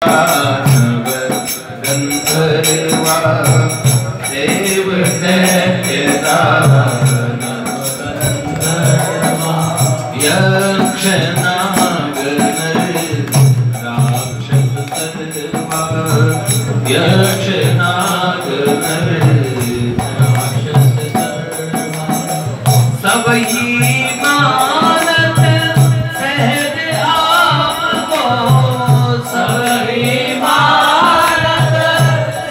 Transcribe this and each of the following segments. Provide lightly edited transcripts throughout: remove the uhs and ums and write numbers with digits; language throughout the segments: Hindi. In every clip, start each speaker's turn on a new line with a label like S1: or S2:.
S1: दानव गंधर्वा देव दैत्य दानव गंधर्वा यक्ष नाग नर राक्षस सर्वा यक्ष नाग नर राक्षस सर्वा सब ही मानत सहज आपको सब ही मानत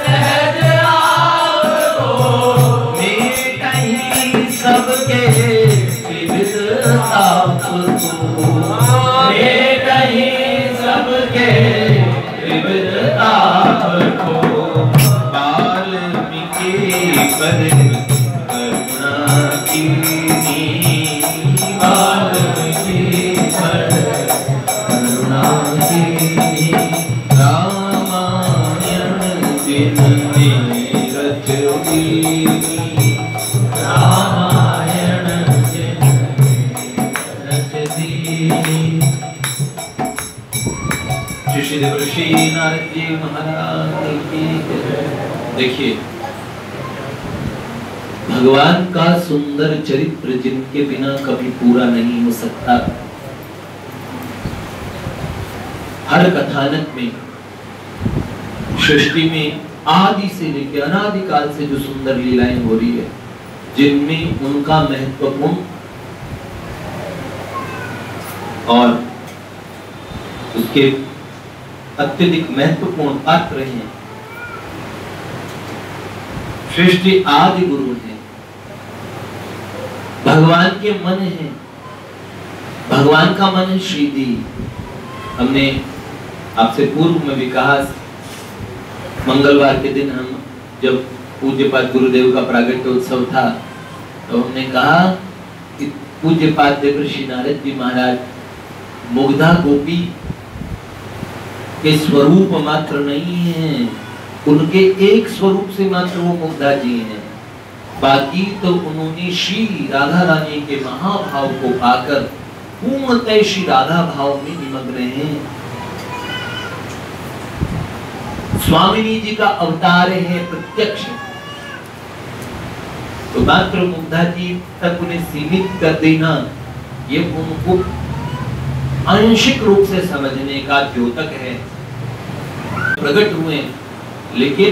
S1: सहज आपको मेटहि सबके विविध ताप को मेटहि सबके विविध ताप को वाल्मीकि पर करुणा कीनी वाल्मीकि पर करुणा कीनी रामायण दिन नीरज दीनी रामायण दिन नीरज दीनी। श्री देवर्षि नारद जी महाराज की जय। देखिए भगवान का सुंदर चरित्र जिनके बिना कभी पूरा नहीं हो सकता। हर कथानक में सृष्टि में आदि से लेकर अनादिकाल से जो सुंदर लीलाएं हो रही है जिनमें उनका महत्वपूर्ण और उसके अत्यधिक महत्वपूर्ण पात्र हैं। सृष्टि आदि गुरु हैं, भगवान के मन है, भगवान का मन है श्रीदी। हमने आपसे पूर्व में भी कहा मंगलवार के दिन हम जब पूज्यपाद गुरुदेव का प्रागट्य उत्सव था तो हमने कहा कि पूज्यपाद देवर्षि नारद जी महाराज मुग्धा गोपी के स्वरूप मात्र नहीं है, उनके एक स्वरूप से मात्र वो मुग्धा जी हैं। बाकी तो उन्होंने श्री राधा रानी के महाभाव को पाकर पूर्णतः श्री राधा भाव में निमग्न हैं। स्वामिनी जी का अवतार है प्रत्यक्ष, तो मात्र मुग्धा जी तक उन्हें सीमित कर देना ये उनको आंशिक रूप से समझने का द्योतक है। प्रकट हुए लेकिन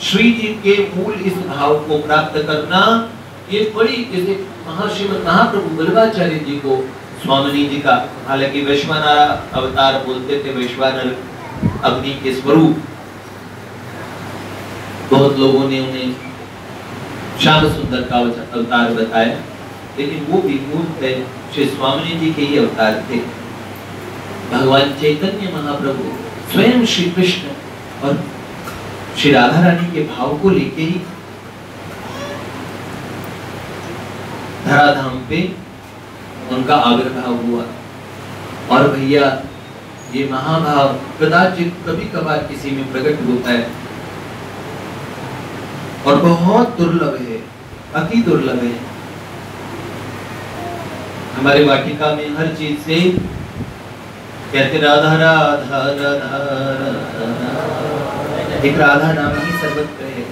S1: श्री जी के मूल इस भाव को प्राप्त करना ये बड़ी, जैसे श्रीमद महाप्रभु वल्लभाचार्य जी को स्वामिनी जी का, हालांकि वैश्वानर अवतार बोलते थे, वैश्वानर अग्नि के स्वरूप, बहुत लोगों ने उन्हें श्याम सुंदर का अवतार बताया, लेकिन वो भी मूल थे श्री स्वामिनी जी के ही अवतार थे। भगवान चैतन्य महाप्रभु स्वयं श्री कृष्ण और श्री राधा रानी के भाव को लेके ही धराधाम पे उनका आविर्भाव हुआ। और भैया ये महाभाव कदाचित कभी कभार किसी में प्रकट होता है और बहुत दुर्लभ है, अति दुर्लभ है। हमारे वाटिका में हर चीज से कहते राधा राधा राधा राधा, एक राधा नाम ही सर्वत्र है।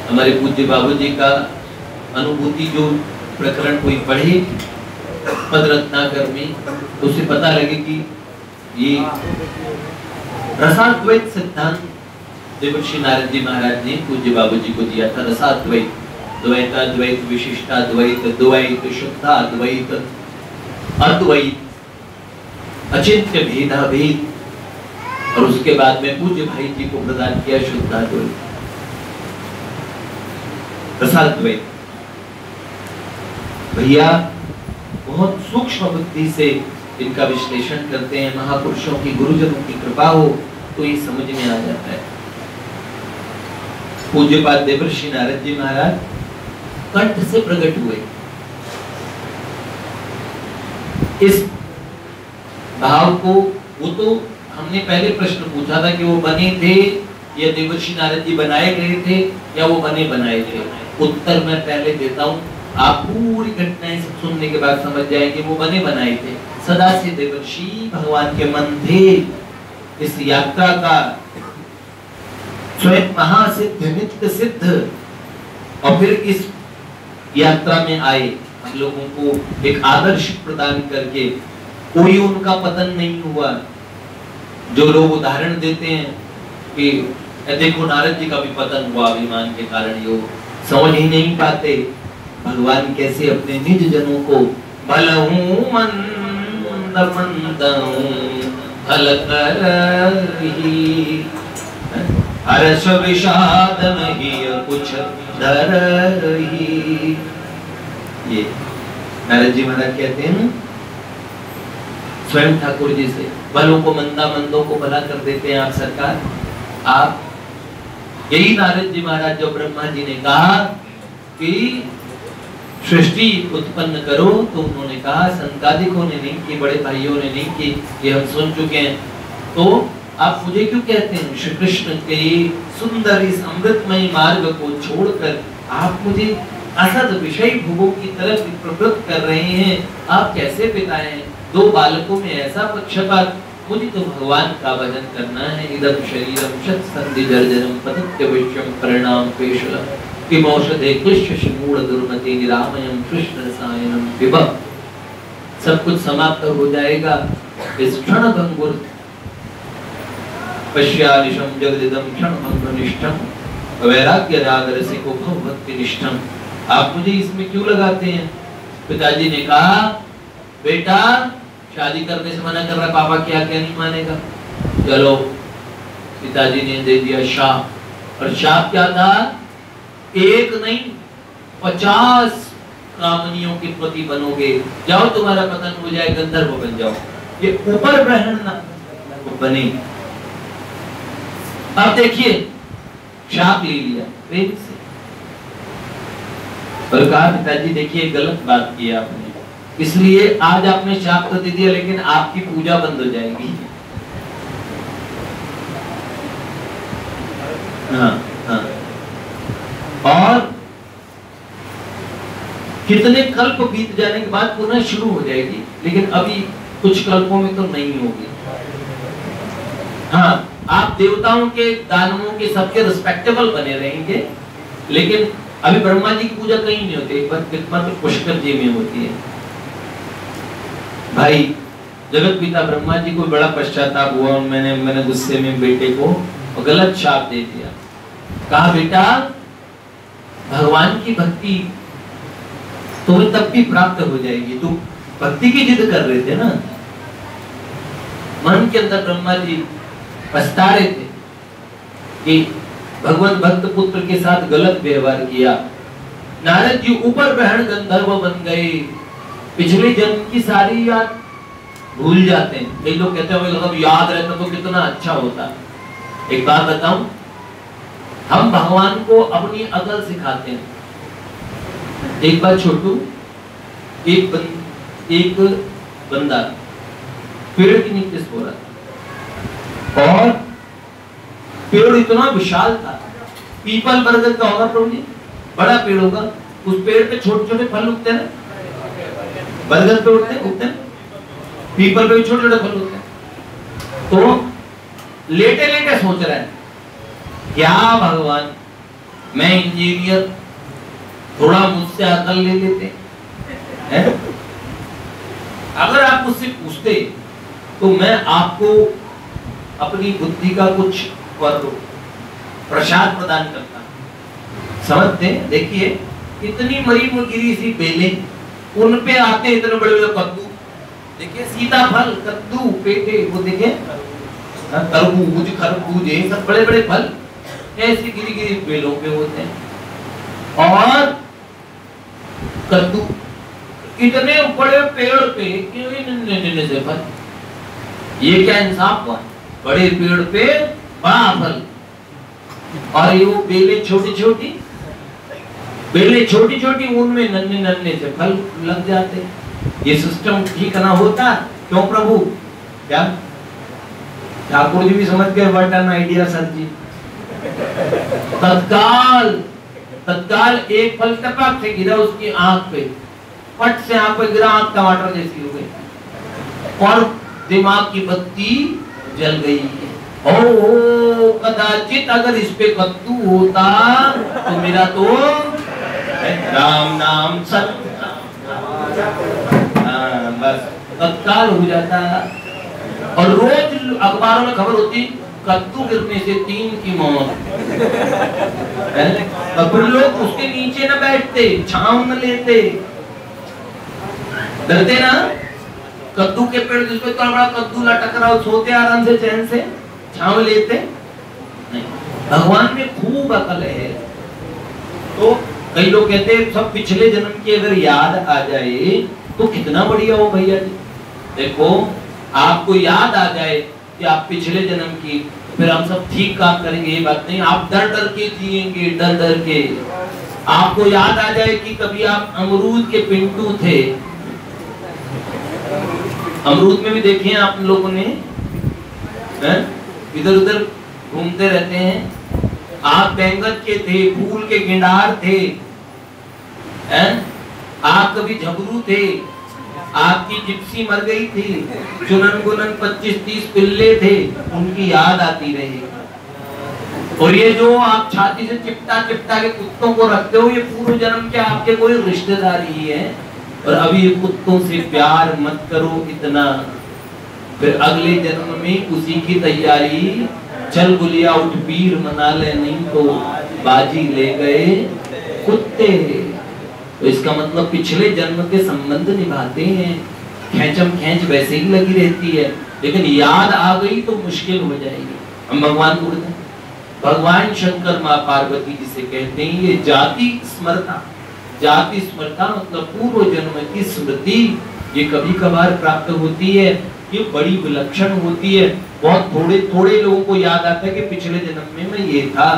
S1: हमारे पूज्य बाबूजी का अनुभूति जो प्रकरण कोई पढ़े पद रत्नाकर में तो उसे पता लगे कि ये रसाद्वैत सिद्धांत देवर्षि नारद जी महाराज ने पूज्य बाबूजी को दिया था। रसाद्वैत, द्वैताद्वैत, विशिष्टाद्वैत, द्वैत, शुद्धाद्वैत, अद्वैत, अचिंत्य भेदाभेद, और उसके बाद में पूज्य भाई जी को प्रदान किया शुद्धाद्वैत, रसाद्वैत। भैया बहुत सूक्ष्म बुद्धि से इनका विश्लेषण करते हैं। महापुरुषों की, गुरुजनों की कृपा हो तो ये समझ में आ जाता है। पूज्यपाद देवर्षि नारद जी महाराज कंठ से प्रकट हुए। इस भाव को, वो तो हमने पहले प्रश्न पूछा था कि वो बने थे या देवर्षि नारद जी बनाए गए थे या वो बने बनाए थे। उत्तर मैं पहले देता हूँ, आप पूरी घटनाएं सुनने के बाद समझ जाएंगे वो बने बनाए थे। सदा से देवर्षि भगवान के मन थे, इस यात्रा का स्वयं महासिद्ध नित्य सिद्ध, और फिर इस यात्रा में आए हम लोगों को एक आदर्श प्रदान करके, कोई उनका पतन नहीं हुआ। जो लोग उदाहरण देते हैं कि देखो नारद जी का भी पतन हुआ अभिमान के कारण, योग समझ ही नहीं पाते भगवान कैसे अपने निज जनों को भलहु मंद मंदहु भल करहि, हर्ष विषाद नहीं कुछ धरहि। ये नारद जी महाराज कहते हैं स्वयं ठाकुर जी से, भलों को मंदा मंदों को भला कर देते हैं आप सरकार। आप यही नारद जी महाराज जो ब्रह्मा जी ने कहा कि सृष्टि उत्पन्न करो, तो उन्होंने कहा संतादिकों ने नहीं की, बड़े भाइयों ने नहीं की, ये हम सुन चुके हैं। तो आप मुझे क्यों कहते हैं श्री कृष्ण के सुंदर इस अमृतमय मार्ग को छोड़कर आप मुझे असद विषय भोगों की तरफ प्रवृत्त कर रहे हैं? आप कैसे पिता हैं? दो बालकों में ऐसा पक्षपात। मुझे तो भगवान का भजन करना है। इदम शरीरम शतसंधि जर्जरम पतत्य विश्वम परिणाम पेशलम किमौषधे क्लिश्य शिमूढ़ दुर्मति निरामयम कृष्ण रसायनम पिबः। सब कुछ समाप्त हो जाएगा इस क्षण भंगुर पश्यानिशम जगदिदम क्षण भंगुनिष्ठम वैराग्य राग रसिको भक्ति निष्ठम। आप मुझे इसमें क्यों लगाते हैं? पिताजी ने कहा बेटा शादी करने से मना कर रहा, पापा क्या नहीं मानेगा। चलो पिताजी ने दे दिया शाप, और शाप क्या था? एक नहीं 50 कामनियों के पति बनोगे, जाओ तुम्हारा पतन हो जाए, गंधर्व बन जाओ। ये ऊपर ग्रहण ना बने। अब देखिए शाप ले लिया प्रेम से, और कहा पिताजी देखिए गलत बात की आपने, इसलिए आज आपने शाप तो दे दिया, लेकिन आपकी पूजा बंद हो जाएगी। हाँ हाँ। और कितने कल्प बीत जाने के बाद पुनः शुरू हो जाएगी, लेकिन अभी कुछ कल्पों में तो नहीं होगी। हाँ, आप देवताओं के, दानवों के, सबके रिस्पेक्टेबल बने रहेंगे, लेकिन अभी ब्रह्मा जी की पूजा कहीं नहीं होती, एकमात्र पुष्कर जी में होती है। भाई जगत पिता ब्रह्मा जी को बड़ा पश्चाताप हुआ, मैंने गुस्से में बेटे को गलत शाप दे दिया। कहा बेटा भगवान की भक्ति तुम्हें तब भी प्राप्त हो जाएगी, तुम भक्ति की जिद कर रहे थे ना। मन के अंदर ब्रह्मा जी पछता रहे थे कि भगवान भक्त पुत्र के साथ गलत व्यवहार किया। नारद जी ऊपर ग्रहण गंधर्व बन गए, पिछले जन्म की सारी याद भूल जाते हैं। कई लोग कहते हैं अगर याद रहता तो कितना अच्छा होता। एक बात बताऊं, हम भगवान को अपनी अकल सिखाते हैं। एक बार छोटू, एक बंदा पेड़ के नीचे सो रहा था, और पेड़ इतना विशाल था, पीपल बरगद का होगा प्रभु जी, बड़ा पेड़ होगा, उस पेड़ पे छोटे छोटे फल उगते हैं। बरगद पे उगते हैं, पीपल पे भी छोटे छोटे फल उगते हैं। तो लेटे लेटे सोच रहा है क्या भगवान मैं इंजीनियर, थोड़ा मुझसे अकल ले लेते हैं? अगर आप मुझसे पूछते तो मैं आपको अपनी बुद्धि का कुछ प्रसाद प्रदान करता। समझते? देखिए इतनी मरी मुरगिरी सी बेलें, उन पे आते इतने बड़े बड़े कद्दू, देखिए सीताफल, कद्दू, पेटे, वो देखिए तरबूज, खरबूज, ये सब बड़े बड़े फल ऐसी गिरी गिरी बेलों पे होते हैं। और कद्दू इतने बड़े पेड़ पे नन्हे से फल, ये क्या इंसाफ हुआ? बड़े पेड़ पे बड़ा फल, और ये वो बेलें छोटी छोटी, बेलें छोटी छोटी, उनमें नन्हे नन्हे से फल लग जाते। ये सिस्टम ठीक ना होता क्यों प्रभु? क्या ठाकुर जी भी समझ गए, व्हाट एन आइडिया सर जी। तत्काल एक फल टपक से गिरा उसकी आंख पे, पट से आंख पे गिरा, आंख टमाटर जैसी हो गई, और दिमाग की बत्ती जल गई। ओ कदाचित अगर इस पे कद्दू होता तो मेरा तो राम नाम सत्य, बस तत्काल हो जाता। और रोज अखबारों में खबर होती कद्दू गिरने से 3 की मौत। और फिर लोग उसके नीचे न बैठते, छांव न लेते, डरते ना। कद्दू के पेड़ जिसपे इतना बड़ा कद्दू लटक रहा, सोते आराम से चैन से, छांव लेते नहीं। भगवान में खूब अकल है। तो कई लोग कहते हैं सब पिछले जन्म की अगर याद आ जाए तो कितना बढ़िया हो भैया जी। देखो आपको याद आ जाए कि आप पिछले जन्म की, फिर हम सब ठीक काम करेंगे, ये बात नहीं। आप डर डर के जिएंगे, डर डर के। आपको याद आ जाए कि कभी आप अमरूद के पिंटू थे, अमरूद में भी देखे हैं आप लोगों ने, इधर उधर घूमते रहते हैं। आप बैंगन के थे, फूल के गिंडार थे, आप कभी झबरू थे, आपकी जिप्सी मर गई थी, चुनन गुनन 25-30 पिल्ले थे, उनकी याद आती रही। और ये जो आप छाती से चिपटा चिपटा के कुत्तों को रखते हो, ये पूर्व जन्म के आपके कोई रिश्तेदार ही है। और अभी ये कुत्तों से प्यार मत करो इतना, फिर अगले जन्म में उसी की तैयारी। चल गुलिया उठ पीर मना ले, नहीं तो बाजी ले गए कुत्ते। तो इसका मतलब पिछले जन्म के संबंध निभाते हैं, खेचम खेच वैसे ही लगी रहती है, लेकिन याद आ गई तो मुश्किल हो जाएगी। हम भगवान को कहते हैं, भगवान शंकर माँ पार्वती जिसे कहते हैं, ये जाति स्मरता। जाति स्मरता मतलब पूर्व जन्म की स्मृति। ये कभी कभार प्राप्त होती है, ये बड़ी विलक्षण होती है। बहुत थोड़े लोगों को याद आता है कि पिछले जन्म में मैं ये था,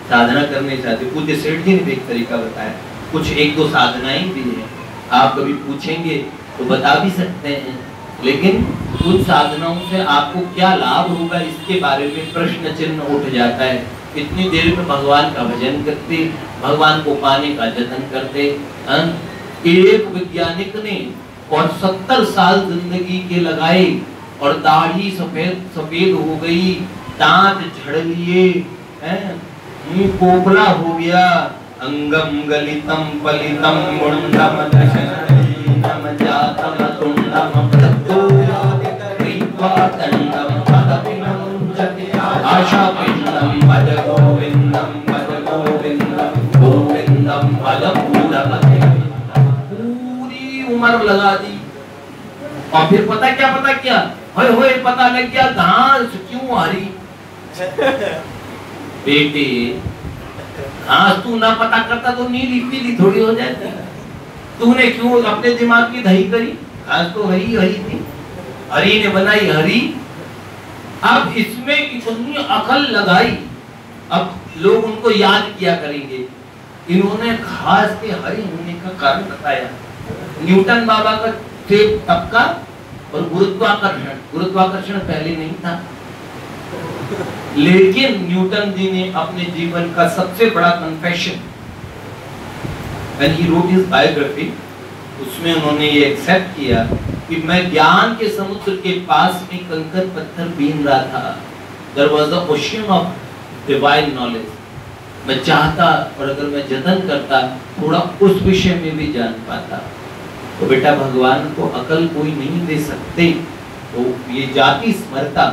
S1: साधना करने चाहते। पूज्य सेठ जी ने एक तरीका बताया, कुछ 1-2 साधनाएं भी है, आप कभी पूछेंगे तो बता भी सकते हैं, लेकिन उन साधनाओं से आपको क्या लाभ होगा इसके बारे में प्रश्न चिन्ह उठ जाता है। इतनी देर में भगवान का भजन करते, भगवान को पाने का जतन करते। एक वैज्ञानिक ने और 70 साल जिंदगी के लगाए और दाढ़ी सफेद हो गई, दांत झड़ लिए, मुंह कोपला हो गया, अंगम गलितम पलितम मुंडम दशनम जातम तुंडम दंडम पदपिनम जति आशा पिंडम भज गोविंदम गोविंदम फलपूरमते। पूरी उम्र लगा दी और फिर पता क्या होए पता लग गया घास क्यों हरी। बेटे घास तू ना पता करता तो नीली पीली थोड़ी हो जाती। तूने क्यों अपने दिमाग की दही करी? घास तो हरी थी, हरी ने बनाई हरी। अब इसमें इतनी अकल लगाई, अब लोग उनको याद किया करेंगे। इन्होंने घास के हरे होने का कारण बताया। न्यूटन बाबा का टेप टपका और गुरुत्वाकर्षण पहले नहीं था, लेकिन न्यूटन जी ने अपने जीवन का सबसे बड़ा confession, when he wrote his biography, उसमें उन्होंने ये एक्सेप्ट किया कि मैं ज्ञान के समुद्र के पास में कंकर पत्थर बीन रहा था। There was the ocean of divine knowledge। मैं चाहता और अगर मैं जतन करता थोड़ा उस विषय में भी जान पाता। तो बेटा भगवान को अकल कोई नहीं दे सकते। तो ये जाति स्मरता,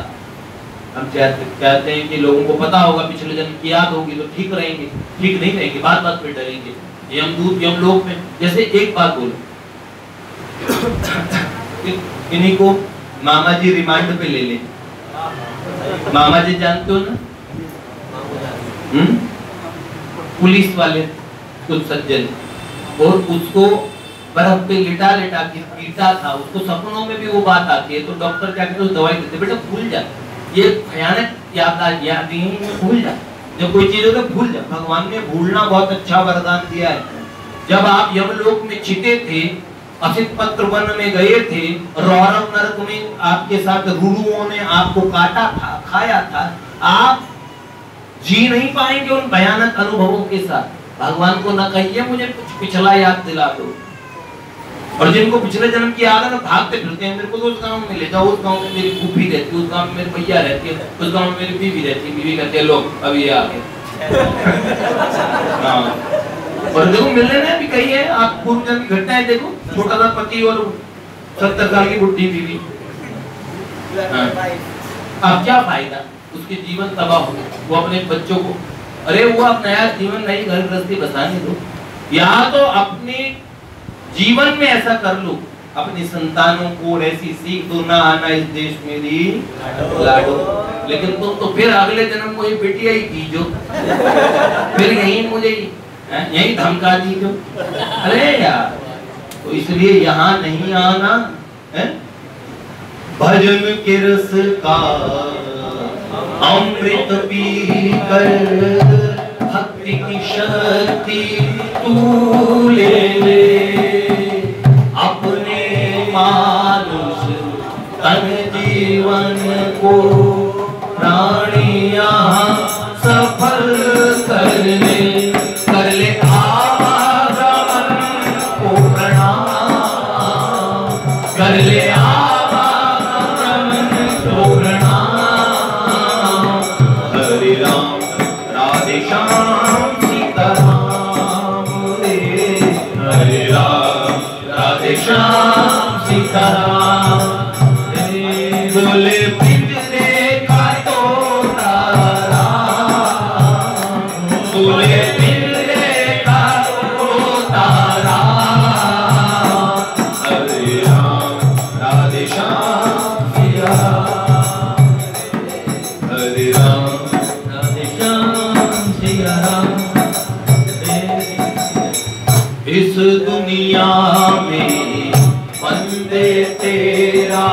S1: हम चाहते हैं कि लोगों को पता होगा, पिछले जन्म की याद होगी तो ठीक रहेंगे। ठीक नहीं रहेंगे, बात बात पे डरेंगे। यमदूत यमलोक में, जैसे एक बात बोलो, इन्हीं को मामा जी रिमांड पे ले ले। मामा जी जानते हो ना, पुलिस वाले कुछ सज्जन, और उसको बर्फ पे लिटा के पीटा था। उसको सपनों में भी वो बात आती है, तो डॉक्टर क्या कहते हैं, दवाई देते, बेटा भूल जा, ये भयानक यादें भूल जा, जब कोई चीज हो तो भूल जा। भगवान ने भूलना बहुत अच्छा वरदान दिया है। जब आप यमलोक में छिटे थे, असित पत्र वन में गए थे, रौरव नरक में आपके साथ रुरुओं ने आपको काटा था, खाया था, आप जी नहीं पाएंगे उन भयानक अनुभवों के साथ। भगवान को न कहिए मुझे कुछ पिछला याद दिला दो, और जिनको पिछले जन्म की याद है ना भागते फिरते हैं, मेरे को तो उस गांव में ले जाओ, उस गांव में मेरी फूफी रहती है, उस गांव में मेरी भैया रहती है, उस गांव में मेरी बीवी रहती है। बीवी कहती है लो अभी आ गए। और देखो मिलने में भी कही है, आप पूर्व जन्म की घटनाएं देखो, छोटा सा पति और 70 साल की बुढ़ी बीवी। अब क्या फायदा, उसके जीवन तबाह हो गए। वो अपने बच्चों को, अरे वो आप नया जीवन नई घर गृहस्थी बसाने दो, या तो अपने जीवन में ऐसा कर लो, अपनी संतानों को ऐसी सीख दो, ना आना इस देश में लाडो। लेकिन तुम तो फिर अगले जन्म को ये बेटिया ही कीजो, फिर यही मुझे यही धमका दीजो। अरे यार, तो इसलिए यहाँ नहीं आना है। भजन के रस का अमृत पी कर भक्ति की शक्ति तू ले ले, अपने मानुष तन जीवन को प्राणिया सफल कर ले आवागमन को प्रणाम, कर ले आवागमन को प्रणाम। हरे राम राधे श्याम सीताराम रे, हरे राम राधे श्याम सीताराम रे। बोले पिंजरे का तोता राम, बोले पिंजरे का तोता राम। हरे राम राधे श्याम सिया राम, हरे राम राधे श्याम सिया राम। इस दुनिया में बंदे तेरा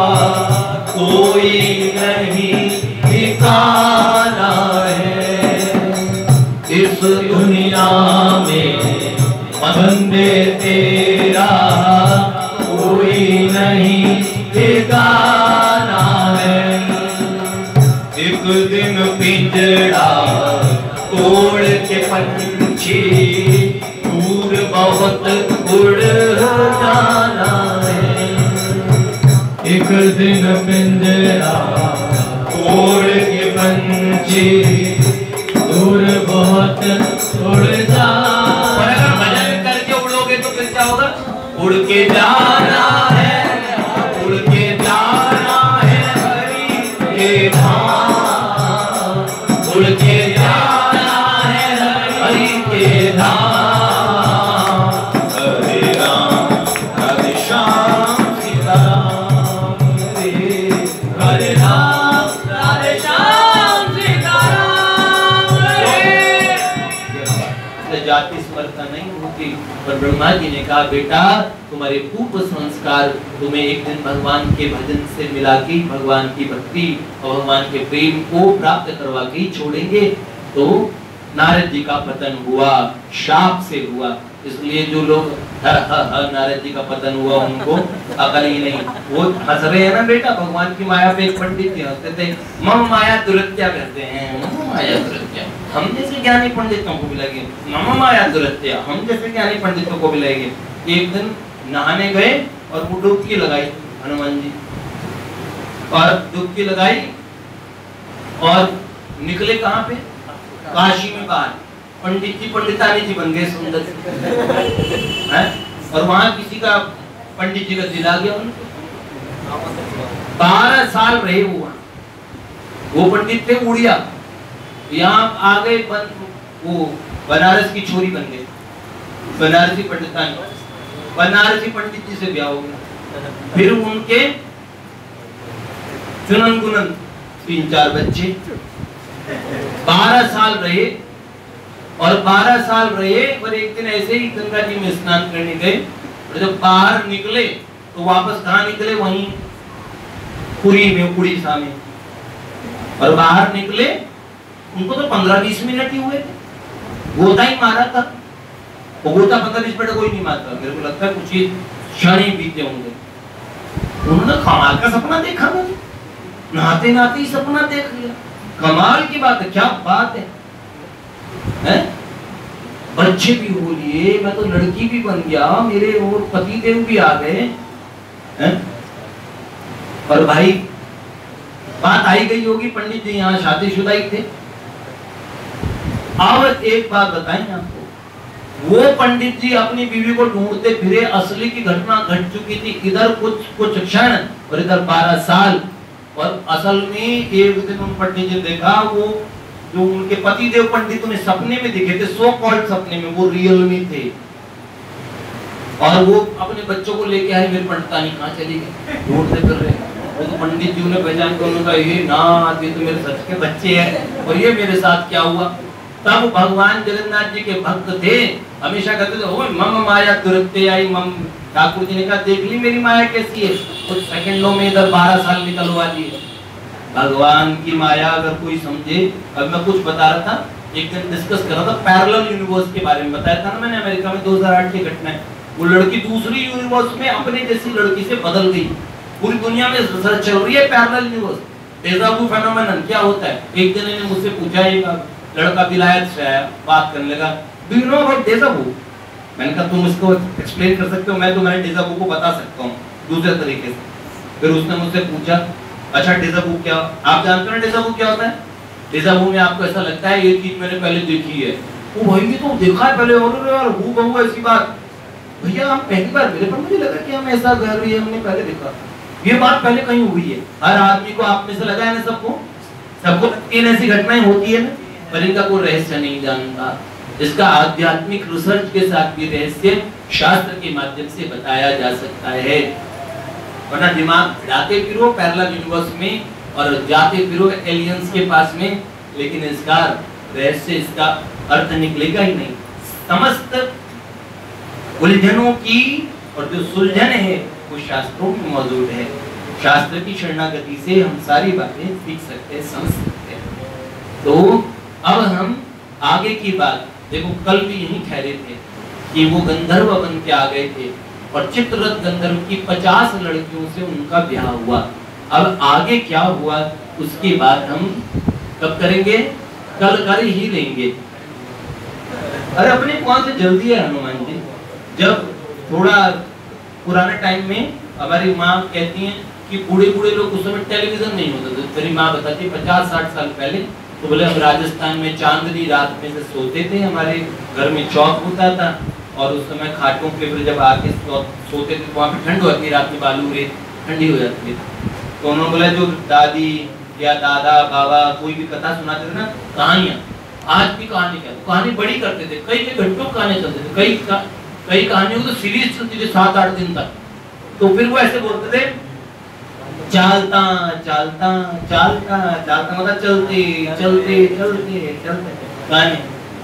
S1: कोई नहीं ठिकाना है। इस दुनिया में बंदे तेरा कोई नहीं ठिकाना है। एक दिन पिंजड़ा तोड़ के पंछी दूर बहुत उड़ जाना है। एक दिन पिंजरा तोड़ के पंछी दूर बहुत उड़ जाना। और अगर भजन करके उड़ोगे तो फिर क्या होगा? उड़ के जाना है, उड़ के जाना है हरि के धाम, उड़ के जाना है हरि के धाम। हरे राम राधे श्याम सीताराम रे, हरे राम राधे श्याम सीताराम रे। जाति स्मरता नहीं होती, पर ब्रह्मा जी ने कहा बेटा तुम्हारे पूर्व संस्कार तुम्हें एक दिन भगवान के भजन से मिला के भगवान की भक्ति और भगवान के प्रेम को प्राप्त करवा के ही छोड़ेंगे। तो नारद जी का पतन हुआ, शाप से हुआ। इसलिए जो लोग नारद जी का पतन हुआ उनको अकल ही नहीं। वो हंस रहे हैं ना बेटा भगवान की माया पे। एक पंडित जी हंसते थे, मम माया दुरत्या कहते हैं, मम माया दुरत्या। हम जैसे ज्ञानी पंडितों को भी लगे मम माया दुरत्या, हम जैसे ज्ञानी पंडितों को भी लगे। एक दिन नहाने गए और वो डुबकी लगाई हनुमान जी, और डुबकी लगाई और निकले कहाँ पे? काशी में बाहर। पंडित जी पंडितानी जी बन गए सुंदर है। और वहां किसी का पंडित जी का दिल आ गया उनको। 12 साल रहे वो पंडित थे उड़िया। यहाँ आ गए वो बनारस की छोरी बन गए, बनारसी पंडितानी। बनारसी पंडित जी से ब्याह हो गया। फिर उनके चुनन गुनन 3-4 बच्चे। 12 साल रहे, और 12 साल रहे। पर एक दिन ऐसे ही गंगा जी में स्नान करने गए, और जब बाहर निकले तो वापस कहाँ निकले? वहीं पुरी में, उड़ीसा में। और बाहर निकले, उनको तो 15-20 मिनट ही हुए थे। गोता ही मारा था वो। गोता 15-20 मिनट कोई नहीं मारता। मेरे को लगता है कुछ ही क्षण ही बीते होंगे। उन्होंने कमाल का सपना देखा था, नहाते नहाते ही सपना देख लिया। कमाल की बात है, क्या बात है, हैं? बच्चे भी हो लिए, मैं तो लड़की भी बन गया, मेरे और पति देव भी आ गए हैं? और भाई बात आई गई होगी, पंडित जी यहाँ शादीशुदा ही थे। अब एक बात बताएं आपको, वो पंडित जी अपनी बीवी को ढूंढते फिरे, असली की घटना घट चुकी थी, इधर कुछ क्षण और इधर 12 साल। और असल में एक दिन उन पंडित जी देखा, वो जो उनके पति देव पंडित उन्हें सपने में दिखे थे, सो कॉल्ड सपने में, वो रियल में थे। और वो अपने बच्चों को लेके आए, मेरे पंडितानी कहाँ चली गई, ढूंढते फिर रहे। वो तो पंडित जी ने पहचान कर उन्होंने कहा, ये नाथ, ये तो मेरे सच के बच्चे हैं, और ये मेरे साथ क्या हुआ। तब भगवान जगन्नाथ जी के भक्त थे, हमेशा कहते थे, ओए मम माया तुरंते आई मम। ठाकुर जी ने कहा, देख ली मेरी माया कैसी है, कुछ सेकंडों में इधर 12 साल निकलवा दिए। भगवान की माया अगर कोई समझे। अब मैं कुछ बता रहा था, एक दिन डिस्कस कर रहा था पैरेलल यूनिवर्स के बारे में, बताया था ना मैंने, अमेरिका में 2008 की घटना है। वो लड़की दूसरी यूनिवर्स में अपने जैसी लड़की से बदल गई। पूरी दुनिया में रिसर्च चल रही है पैरेलल यूनिवर्स, डेजा वू फेनोमेनन क्या होता है। एक दिन इन्होंने मुझसे पूछा, एक लड़का विलायत से आया, बात करने लगा, डू यू नो अबाउट डेजा वू। मैंने कहा तुम इसको एक्सप्लेन कर सकते हो, मैं तुम्हारे डेजा वू को बता सकता हूँ दूसरे तरीके से। फिर उसने मुझसे पूछा, अच्छा डेजा वू क्या, आप जानते हो डेजा वू क्या होता है। डेजा वू में आपको ऐसा लगता है ये चीज मैंने पहले देखी है, वो भाई ये तो देखा है पहले, और यार हूँ बहू ऐसी बात। भैया हम पहली बार मिले, पर मुझे लगा कि हम ऐसा कर रही है, हमने पहले देखा, ये बात पहले कहीं हुई है। हर आदमी को आप में से लगा है ना, सबको तीन ऐसी घटनाएं होती है ना, पर इनका कोई रहस्य नहीं जानता। इसका आध्यात्मिक रिसर्च के साथ भी रहस्य शास्त्र के माध्यम से बताया जा सकता है। वरना दिमाग जाते फिरो पैरेलल यूनिवर्स में और जाते फिरो एलियंस के पास में, लेकिन इसका रहस्य, इसका अर्थ निकलेगा ही नहीं। समस्त उलझनों की और जो सुलझन है वो शास्त्रों में मौजूद है। शास्त्र की शरणागति से हम सारी बातें सीख सकते हैं, समझ सकते हैं। तो अब हम आगे की बात देखो, कल भी यही ठहरे थे कि वो गंधर्व बन के आ गए थे और चित्ररथ गंधर्व की 50 लड़कियों से उनका ब्याह हुआ। अब आगे क्या हुआ उसकी बात हम कब करेंगे, कल कर ही लेंगे। अरे अपने कौन से जल्दी है हनुमान जी। जब थोड़ा पुराने टाइम में हमारी माँ कहती हैं कि बूढ़े बूढ़े लोग, उस समय टेलीविजन नहीं होता था, मेरी माँ बताती 50-60 साल पहले, तो बोले हम राजस्थान में चांदनी रात में से सोते थे, हमारे घर में चौक होता था और उस समय खाटों के ऊपर जब आके सोते थे तो वहाँ पे ठंड होती है, रात में बालू रेत ठंडी हो जाती है। तो उन्होंने बोला जो दादी या दादा बाबा कोई भी कथा सुनाते थे ना, कहानियाँ, आज की कहानी क्या, तो कहानी बड़ी करते थे, कई घंटों कहानियाँ चलते थे, कई कहानियों तो सीरीज चलती थी 7-8 दिन तक। तो फिर वो ऐसे बोलते थे, चालता चालता चालता चालता, मतलब चलते चलते चलते चलते गाने,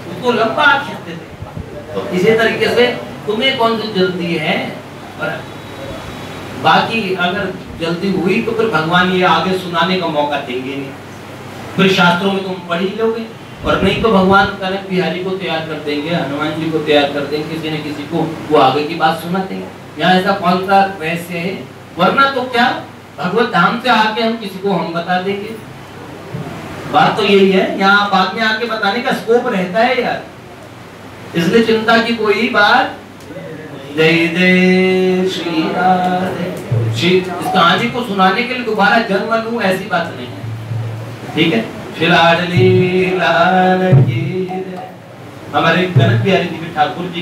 S1: उसको लंबा खींचते थे। तो इसी तरीके से तुम्हें कौन सी जल्दी है, और बाकी अगर जल्दी हुई तो फिर भगवान ये आगे सुनाने का मौका देंगे नहीं, फिर शास्त्रों में तुम पढ़ ही लोगे, और नहीं तो भगवान कनक बिहारी को तैयार कर देंगे, हनुमान जी को तैयार कर देंगे, किसी न किसी को वो आगे की बात सुना देंगे। यहाँ ऐसा कौन सा रहस्य है, वरना तो क्या भगवत धाम से आके हम किसी को हम बता देंगे। बात तो यही है, यहाँ बाद में आके बताने का स्कोप रहता है यार, इसलिए चिंता की कोई बात। जय जय श्री राधे। इस कहानी को सुनाने के लिए दोबारा जन्म लूं ऐसी बात नहीं है, ठीक है। श्री लाडली लाल की, हमारे कनक बिहारी जी ठाकुर जी